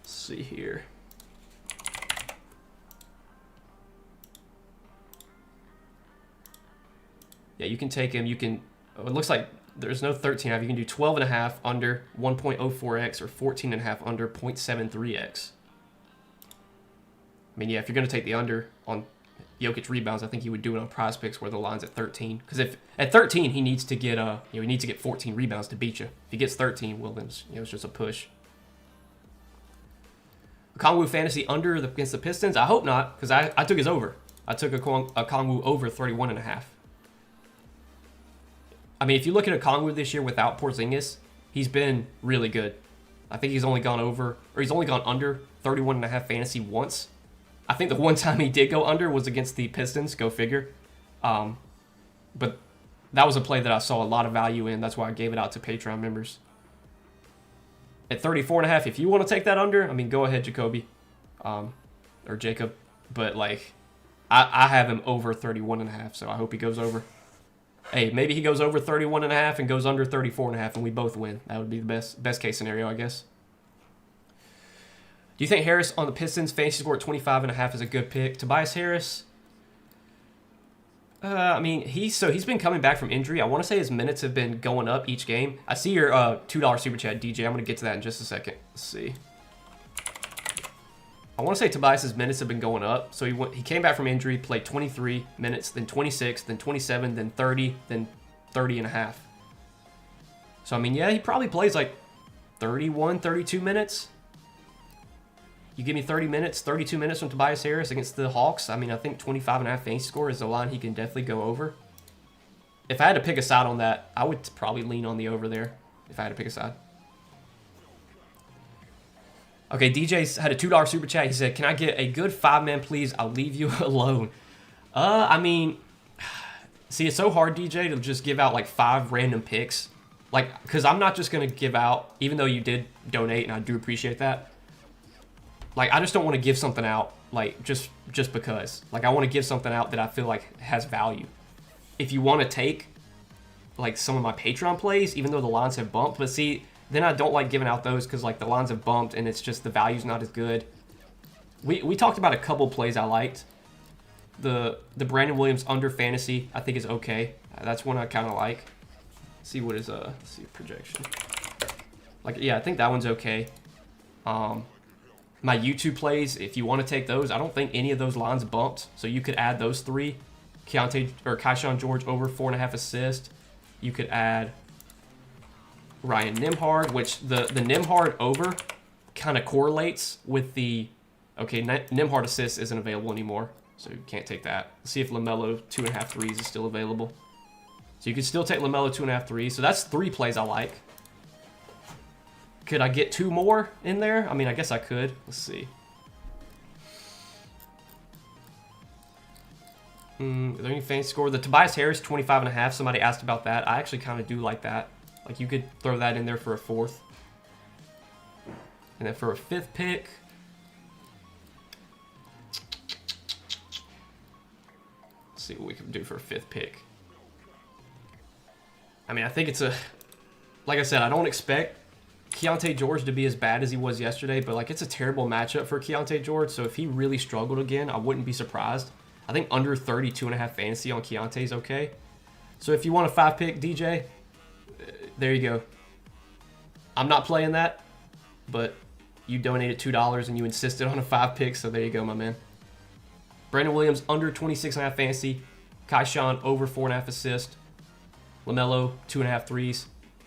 Let's see here. Yeah, you can take him. You can. Oh, it looks like there's no 13.5. You can do 12.5 under 1.04x or 14.5 under 0.73x. I mean, yeah, if you're going to take the under on Jokic rebounds, I think you would do it on Prizepicks where the line's at 13. Because if at 13 he needs to get he needs to get 14 rebounds to beat you. If he gets 13, well then it's just a push. Kongwu fantasy under against the Pistons. I hope not, because I took his over. I took a Kongwu over 31.5. I mean, if you look at a Kongwu this year without Porzingis, he's been really good. I think he's only gone under 31.5 fantasy once. I think the one time he did go under was against the Pistons. Go figure. But that was a play that I saw a lot of value in. That's why I gave it out to Patreon members. At 34.5, if you want to take that under, I mean, go ahead, Jacoby, or Jacob. But like, I have him over 31.5, so I hope he goes over. Hey, maybe he goes over 31.5 and goes under 34.5, and we both win. That would be the best case scenario, I guess. Do you think Harris on the Pistons fantasy score at 25.5 is a good pick? Tobias Harris? I mean, he's been coming back from injury. I want to say his minutes have been going up each game. I see your $2 super chat, DJ. I'm going to get to that in just a second. Let's see. I want to say Tobias's minutes have been going up. So he came back from injury, played 23 minutes, then 26, then 27, then 30, then 30.5. So, I mean, yeah, he probably plays like 31, 32 minutes. You give me 30 minutes, 32 minutes from Tobias Harris against the Hawks. I mean, I think 25.5 fantasy score is the line he can definitely go over. If I had to pick a side on that, I would probably lean on the over there if I had to pick a side. Okay, DJ's had a $2 super chat. He said, can I get a good 5-man, please? I'll leave you alone. I mean, see, it's so hard, DJ, to just give out like 5 random picks. Like, because I'm not just going to give out, even though you did donate, and I do appreciate that. Like, I just don't want to give something out, like, just because. Like, I want to give something out that I feel like has value. If you want to take, like, some of my Patreon plays, even though the lines have bumped, but see, then I don't like giving out those because, like, the lines have bumped and it's just the value's not as good. We talked about a couple plays I liked. The Brandon Williams under fantasy, I think is okay. That's one I kind of like. See what is, let's see, projection. Like, yeah, I think that one's okay. My YouTube plays, if you want to take those, I don't think any of those lines bumped. So you could add those 3. Keyshawn George over 4.5 assists. You could add Ryan Nembhard, which the Nembhard over kind of correlates with the... Okay, Nembhard assists isn't available anymore, so you can't take that. Let's see if LaMelo 2.5 threes is still available. So you could still take LaMelo 2.5 threes. So that's 3 plays I like. Could I get 2 more in there? I mean, I guess I could. Let's see. Is there any fantasy score? The Tobias Harris 25.5. Somebody asked about that. I actually kind of do like that. Like, you could throw that in there for a 4th. And then for a 5th pick. Let's see what we can do for a 5th pick. I mean, I think it's a... Like I said, I don't expect Keontae George to be as bad as he was yesterday, but like it's a terrible matchup for Keontae George, so if he really struggled again, I wouldn't be surprised. I think under 32.5 fantasy on Keontae is okay. So if you want a 5 pick, DJ, there you go. I'm not playing that, but you donated $2 and you insisted on a 5 pick, so there you go, my man. Brandon Williams under 26.5 fantasy. Kai Sean over 4.5 assists. LaMelo 2.5 threes.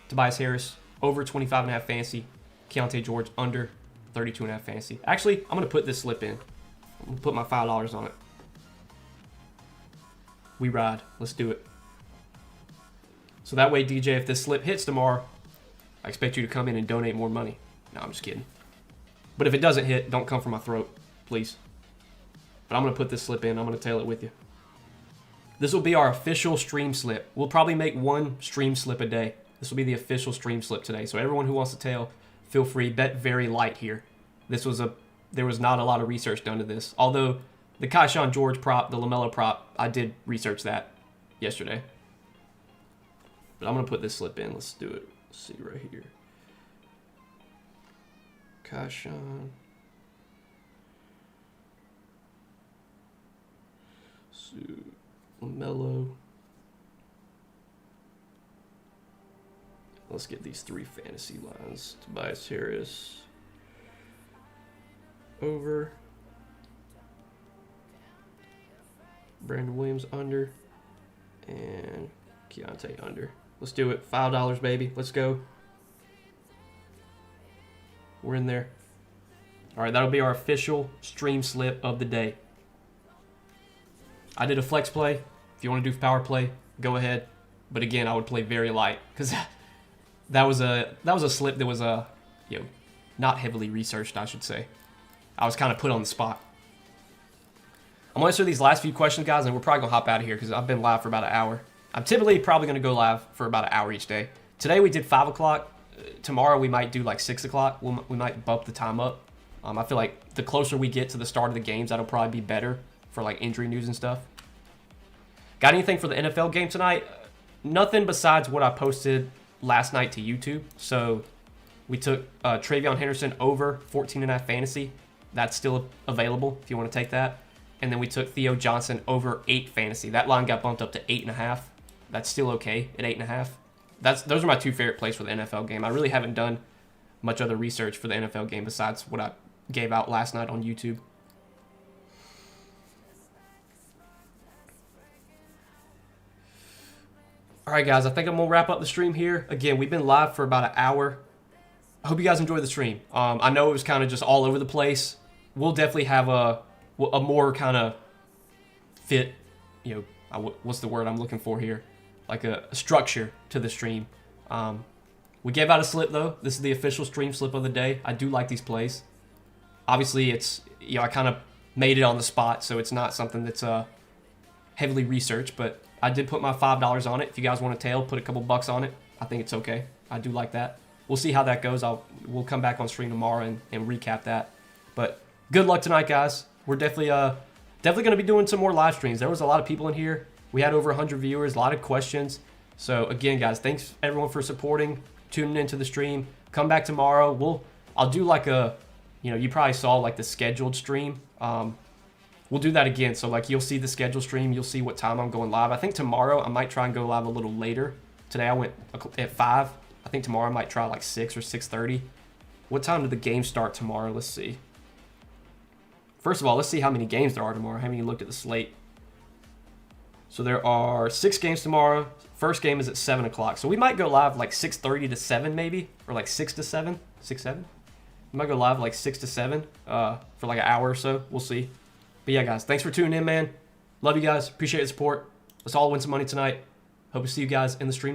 Tobias Harris over 25.5 fantasy. Keontae George under 32.5 fantasy. Actually, I'm gonna put this slip in. I'm gonna put my $5 on it. We ride. Let's do it. So that way, DJ, if this slip hits tomorrow, I expect you to come in and donate more money. No, I'm just kidding. But if it doesn't hit, don't come for my throat, please. But I'm going to put this slip in. I'm going to tail it with you. This will be our official stream slip. We'll probably make one stream slip a day. This will be the official stream slip today. So everyone who wants to tail, feel free. Bet very light here. There was not a lot of research done to this. Although the Kai Sean George prop, the LaMelo prop, I did research that yesterday. But I'm going to put this slip in. Let's do it. Let's see right here. Kai Sean. LaMelo. Let's get these 3 fantasy lines. Tobias Harris. Over. Brandon Williams under. And Keontae under. Let's do it. $5, baby. Let's go. We're in there. All right, that'll be our official stream slip of the day. I did a flex play. If you want to do power play, go ahead. But again, I would play very light because that was a slip that was not heavily researched, I should say. I was kind of put on the spot. I'm gonna answer these last few questions, guys, and we're probably gonna hop out of here because I've been live for about an hour. I'm typically probably gonna go live for about an hour each day. Today we did 5 o'clock. Tomorrow we might do like 6 o'clock. We might bump the time up. I feel like the closer we get to the start of the games, that'll probably be better for like injury news and stuff. Got anything for the NFL game tonight? Nothing besides what I posted last night to YouTube. So we took Travion Henderson over 14.5 fantasy. That's still available if you want to take that. And then we took Theo Johnson over 8 fantasy. That line got bumped up to 8.5. That's still okay at 8.5. Those are my 2 favorite plays for the NFL game. I really haven't done much other research for the NFL game besides what I gave out last night on YouTube. All right, guys, I think I'm going to wrap up the stream here. Again, we've been live for about an hour. I hope you guys enjoyed the stream. I know it was kind of just all over the place. We'll definitely have a more kind of fit, what's the word I'm looking for here? Like a structure to the stream. We gave out a slip, though. This is the official stream slip of the day. I do like these plays. Obviously, it's, I kind of made it on the spot, so it's not something that's heavily researched, but I did put my $5 on it. If you guys want to tail, put a couple bucks on it. I think it's okay. I do like that. We'll see how that goes. We'll come back on stream tomorrow and recap that. But good luck tonight, guys. We're definitely going to be doing some more live streams. There was a lot of people in here. We had over 100 viewers, a lot of questions. So again, guys, thanks everyone for supporting, tuning into the stream. Come back tomorrow. I'll do like a, you probably saw like the scheduled stream. We'll do that again. So like you'll see the scheduled stream. You'll see what time I'm going live. I think tomorrow I might try and go live a little later. Today I went at 5. I think tomorrow I might try like 6 or 6:30. What time did the game start tomorrow? Let's see. First of all, let's see how many games there are tomorrow. I haven't even looked at the slate. So there are 6 games tomorrow. First game is at 7 o'clock. So we might go live like 6:30 to 7 maybe. Or like 6 to 7. 6, 7? We might go live like 6 to 7 for like an hour or so. We'll see. But yeah, guys, thanks for tuning in, man. Love you guys. Appreciate the support. Let's all win some money tonight. Hope to see you guys in the stream.